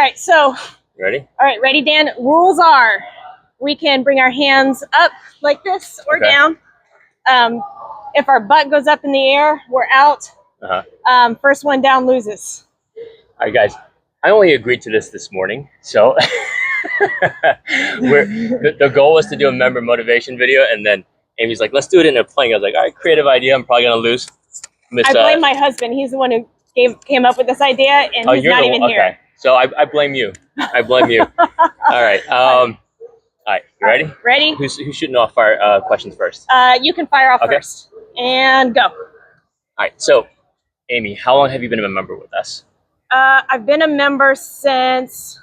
right, so. Ready? All right, ready, Dan? Rules are we can bring our hands up like this or down. If our butt goes up in the air, we're out. First one down loses. All right, guys. I only agreed to this morning, so the goal was to do a member motivation video, and then Amy's like, "Let's do it in a plane." I was like, "All right, creative idea. I'm probably gonna lose." I blame my husband. He's the one who came up with this idea, and he's not even here. Okay. So I blame you. I blame you. All right. All right. You ready? Ready? Who's shooting off our questions first? You can fire off first. And go. All right. So, Amy, how long have you been a member with us? I've been a member since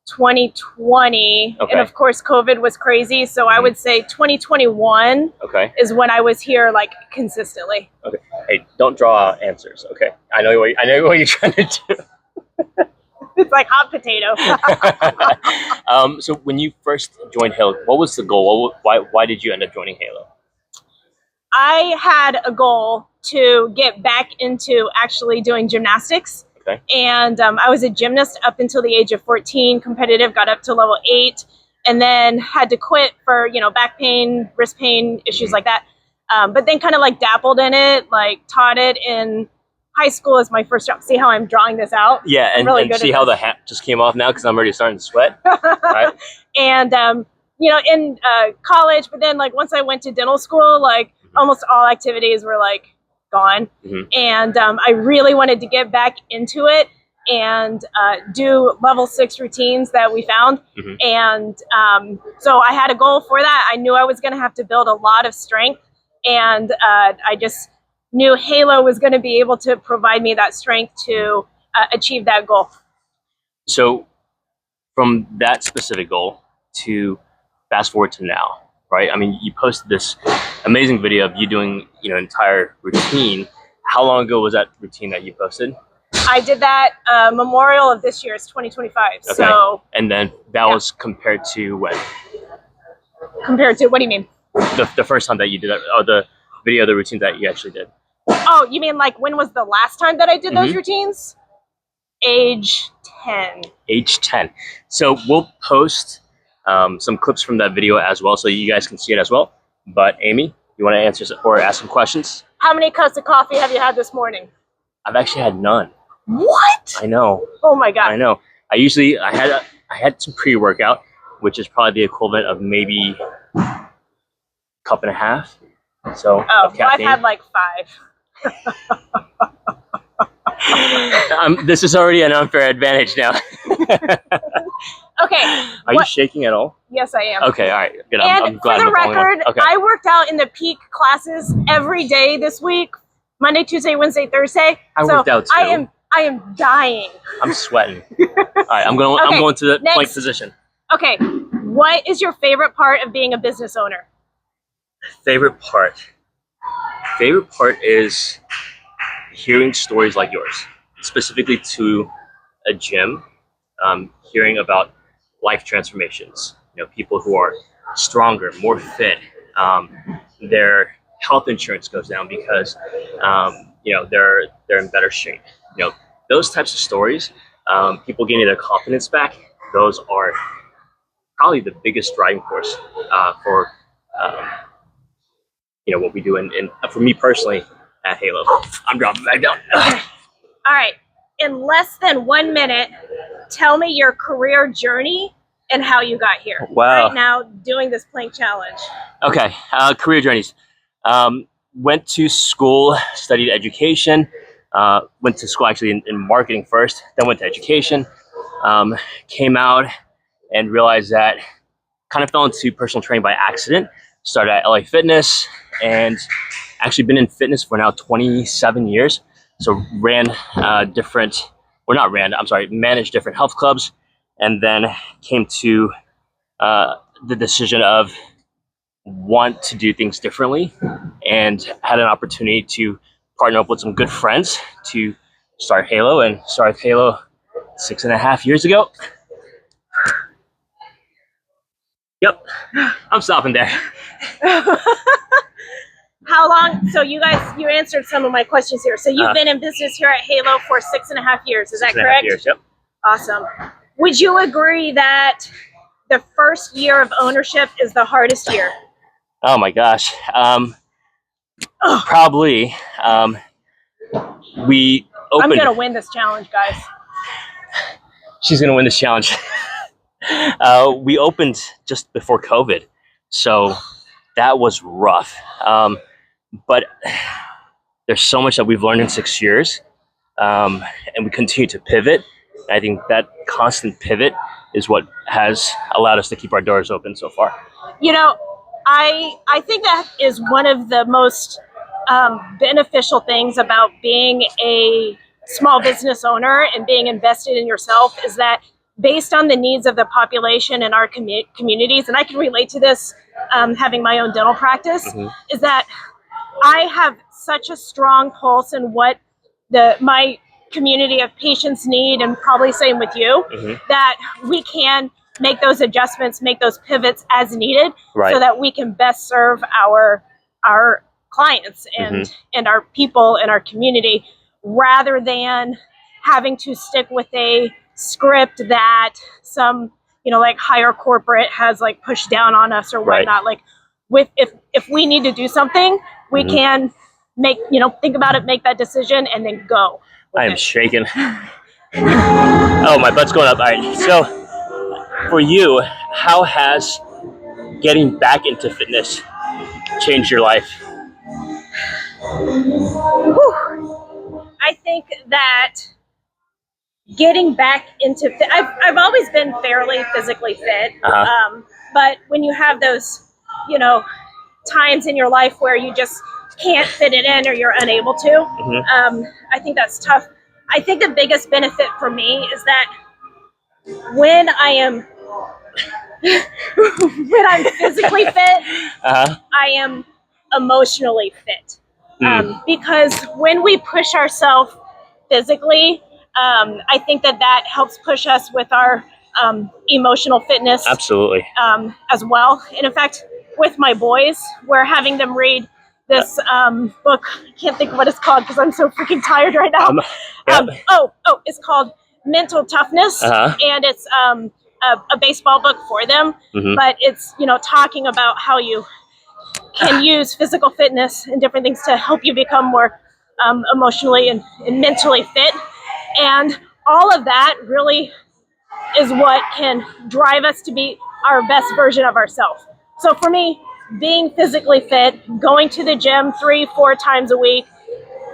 2020, and of course COVID was crazy, so I would say 2021 is when I was here like consistently. Okay. Hey, don't draw answers. Okay. I know what you're trying to do. It's like hot potato. So when you first joined Halo, what was the goal? Why did you end up joining Halo? I had a goal to get back into actually doing gymnastics. Okay. And I was a gymnast up until the age of 14, competitive, got up to level 8, and then had to quit for, back pain, wrist pain, issues like that. But then kind of like dabbled in it, like taught it in high school as my first job. See how I'm drawing this out? Yeah, and see how the hat just came off now because I'm already starting to sweat. Right? And, in college, but then like once I went to dental school, like almost all activities were like gone. And I really wanted to get back into it and do level 6 routines that we found. And so I had a goal for that. I knew I was going to have to build a lot of strength, and I just knew Halo was going to be able to provide me that strength to achieve that goal. So from that specific goal to fast forward to now, right? I mean, you posted this amazing video of you doing, an entire routine. How long ago was that routine that you posted? I did that Memorial of this year. It's 2025. Okay. So. And then that was compared to when? Compared to, what do you mean? The first time that you did that, or the video, the routine that you actually did. Oh, you mean like when was the last time that I did those routines? Age 10. Age 10. So we'll post some clips from that video as well, so you guys can see it as well. But Amy, you want to answer or ask some questions? How many cups of coffee have you had this morning? I've actually had none. What? I know. Oh my God. I know. I had some pre-workout, which is probably the equivalent of maybe a cup and a half. So of caffeine. I've had like 5. This is already an unfair advantage now. Okay. Are you shaking at all? Yes, I am. Okay, all right. Good. And I'm glad for the record, I worked out in the peak classes every day this week, Monday, Tuesday, Wednesday, Thursday. I worked out too. I am dying. I'm sweating. All right, I'm going to the plank position. Okay. What is your favorite part of being a business owner? Favorite part is hearing stories like yours, specifically to a gym, hearing about life transformations, people who are stronger, more fit, their health insurance goes down because they're in better shape. Those types of stories, people getting their confidence back, those are probably the biggest driving force for what we do and for me personally at Halo. I'm dropping back down. All right. In less than 1 minute, tell me your career journey and how you got here. Wow. Right now, doing this plank challenge. Okay. Career journeys. Went to school, studied education. Went to school actually in marketing first, then went to education. Came out and realized that kind of fell into personal training by accident. Started at LA Fitness and actually been in fitness for now 27 years. So managed different health clubs, and then came to the decision of want to do things differently, and had an opportunity to partner up with some good friends to start Halo, and started Halo 6.5 years ago. Yep, I'm stopping there. How long? So you answered some of my questions here. So you've been in business here at Halo for 6.5 years. Is that correct? 6.5 years, yep. Awesome. Would you agree that the first year of ownership is the hardest year? Oh my gosh. Probably. We opened. I'm gonna win this challenge, guys. She's gonna win this challenge. We opened just before COVID, so that was rough. But there's so much that we've learned in 6 years, and we continue to pivot. I think that constant pivot is what has allowed us to keep our doors open so far. You know, I think that is one of the most beneficial things about being a small business owner and being invested in yourself is that based on the needs of the population in our communities, and I can relate to this having my own dental practice, is that I have such a strong pulse in what my community of patients need, and probably same with you, that we can make those adjustments, make those pivots as needed, so that we can best serve our clients and our people in our community, rather than having to stick with a script that some like higher corporate has like pushed down on us or whatnot. Like if we need to do something, we can think about it, make that decision, and then go. I am shaking. Oh, my butt's going up. All right. So for you, how has getting back into fitness changed your life? I think that getting back into I've always been fairly physically fit, but when you have those times in your life where you just can't fit it in or you're unable to, I think that's tough. I think the biggest benefit for me is that when I'm physically fit, I am emotionally fit. Because when we push ourselves physically, I think that helps push us with our emotional fitness. Absolutely. As well. And in fact, with my boys, we're having them read this book. I can't think of what it's called because I'm so freaking tired right now. It's called Mental Toughness, and it's a baseball book for them. But it's talking about how you can use physical fitness and different things to help you become more emotionally and mentally fit. And all of that really is what can drive us to be our best version of ourselves. So for me, being physically fit, going to the gym 3-4 times a week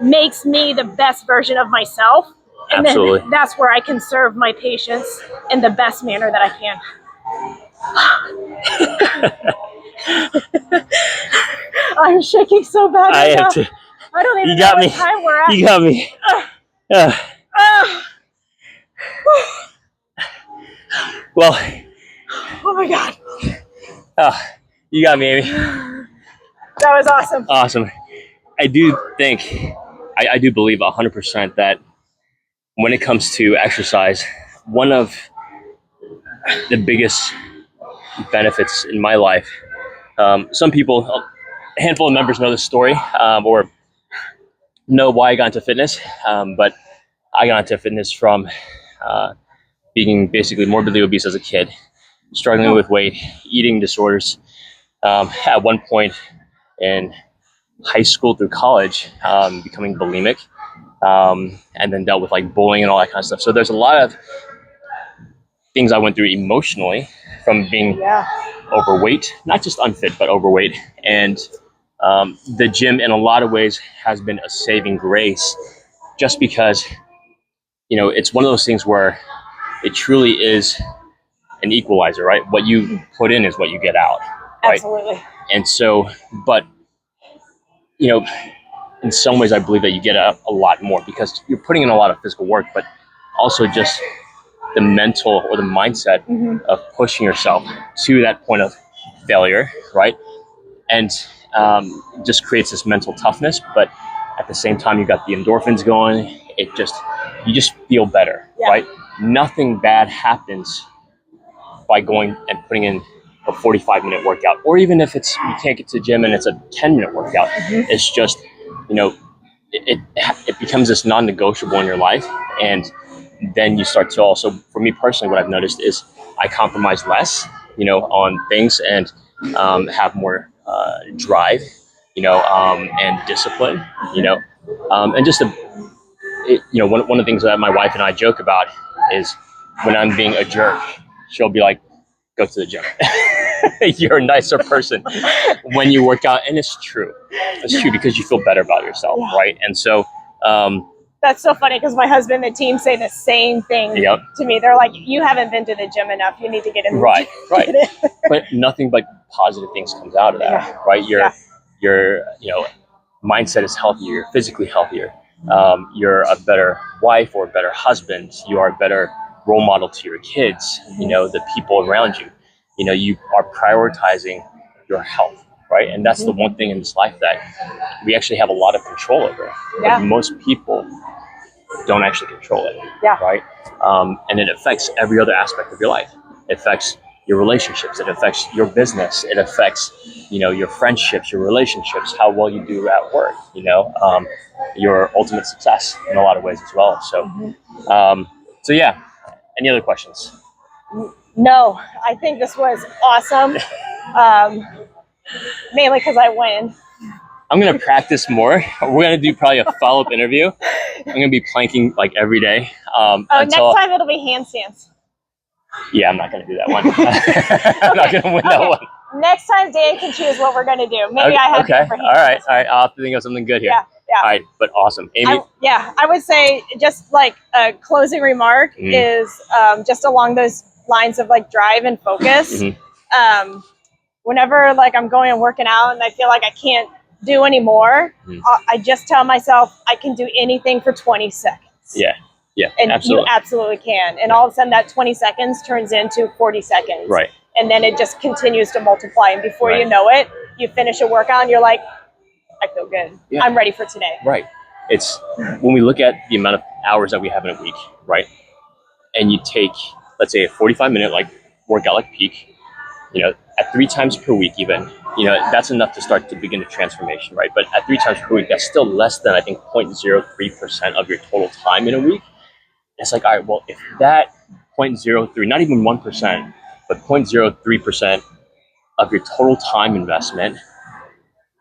makes me the best version of myself. And Absolutely. Then that's where I can serve my patients in the best manner that I can. I'm shaking so bad right now. I don't even know what time we're at. You got me. Well. Oh my God. You got me, Amy. That was awesome. Awesome. I do think, I do believe 100% that when it comes to exercise, one of the biggest benefits in my life, some people, a handful of members know this story, or know why I got into fitness, but I got into fitness from being basically morbidly obese as a kid, struggling with weight, eating disorders. At one point in high school through college, becoming bulimic, and then dealt with like bullying and all that kind of stuff. So there's a lot of things I went through emotionally from being overweight, not just unfit, but overweight. And the gym in a lot of ways has been a saving grace, just because, it's one of those things where it truly is an equalizer, right? What you put in is what you get out. Right? Absolutely. And so, but, in some ways I believe that you get a lot more because you're putting in a lot of physical work, but also just the mental or the mindset of pushing yourself to that point of failure, right? And just creates this mental toughness, but at the same time, you got the endorphins going. You just feel better, right? Nothing bad happens by going and putting in a 45-minute workout, or even if you can't get to the gym and it's a 10-minute workout, it's just, it becomes this non-negotiable in your life. And then you start to also, for me personally, what I've noticed is I compromise less, on things, and have more drive, and discipline, and just one of the things that my wife and I joke about is when I'm being a jerk, she'll be like, "Go to the gym." You're a nicer person when you work out, and it's true. It's true because you feel better about yourself, right? And so. That's so funny because my husband and the team say the same thing to me. They're like, "You haven't been to the gym enough. You need to get in the gym." Right. But nothing but positive things comes out of that, right? Your mindset is healthier. You're physically healthier. You're a better wife or a better husband. You are a better role model to your kids. The people around you. You are prioritizing your health, right? And that's the one thing in this life that we actually have a lot of control over. But most people don't actually control it, right? And it affects every other aspect of your life. It affects your relationships. It affects your business. It affects, your friendships, your relationships, how well you do at work, your ultimate success in a lot of ways as well. So yeah. Any other questions? No, I think this was awesome. Mainly because I win. I'm going to practice more. We're going to do probably a follow-up interview. I'm going to be planking like every day. Next time it'll be handstands. Yeah, I'm not going to do that one. I'm not going to win that one. Next time Dan can choose what we're going to do. Maybe I have to for handstands. All right. I'll have to think of something good here. Yeah. All right, but awesome. Amy? I would say just like a closing remark is just along those lines of like drive and focus. Whenever like I'm going and working out and I feel like I can't do anymore, I just tell myself I can do anything for 20 seconds. Yeah, and absolutely. You absolutely can. And all of a sudden that 20 seconds turns into 40 seconds. Right. And then it just continues to multiply. And before you know it, you finish a workout and you're like, I feel good. Yeah. I'm ready for today. Right. It's when we look at the amount of hours that we have in a week, right? And you take, let's say, a 45-minute like workout like peak, at 3 times per week even, that's enough to start to begin a transformation, right? But at 3 times per week, that's still less than, I think, 0.03% of your total time in a week. It's like, all right, well, if that 0.03, not even 1%, but 0.03% of your total time investment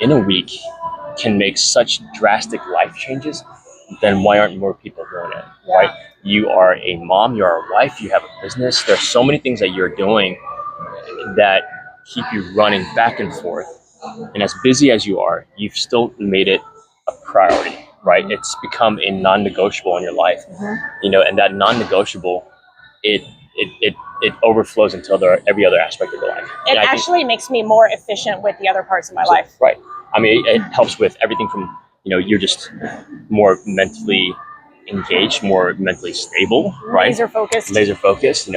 in a week can make such drastic life changes, then why aren't more people doing it, right? You are a mom, you are a wife, you have a business. There's so many things that you're doing that keep you running back and forth. And as busy as you are, you've still made it a priority, right? It's become a non-negotiable in your life, and that non-negotiable, it overflows into every other aspect of your life. It actually makes me more efficient with the other parts of my life. Right. I mean, it helps with everything from, you're just more mentally engaged, more mentally stable, right? Laser focused,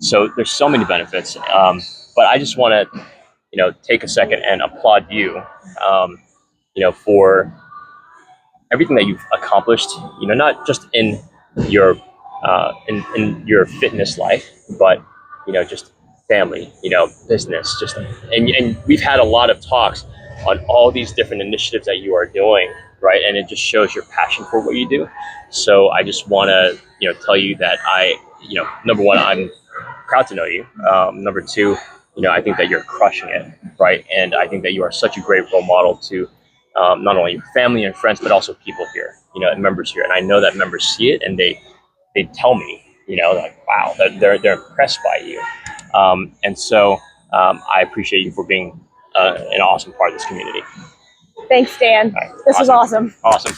So there's so many benefits. But I just want to, take a second and applaud you, for everything that you've accomplished, not just in your in your fitness life, but just family, business, and we've had a lot of talks on all these different initiatives that you are doing, right? And it just shows your passion for what you do. So I just want to tell you that number one, I'm proud to know you. Number two, I think that you're crushing it, right? And I think that you are such a great role model to not only your family and friends, but also people here, and members here. And I know that members see it and they tell me, like, wow, that they're impressed by you. And so I appreciate you for being an awesome part of this community. Thanks, Dan. Right. This was awesome. Awesome.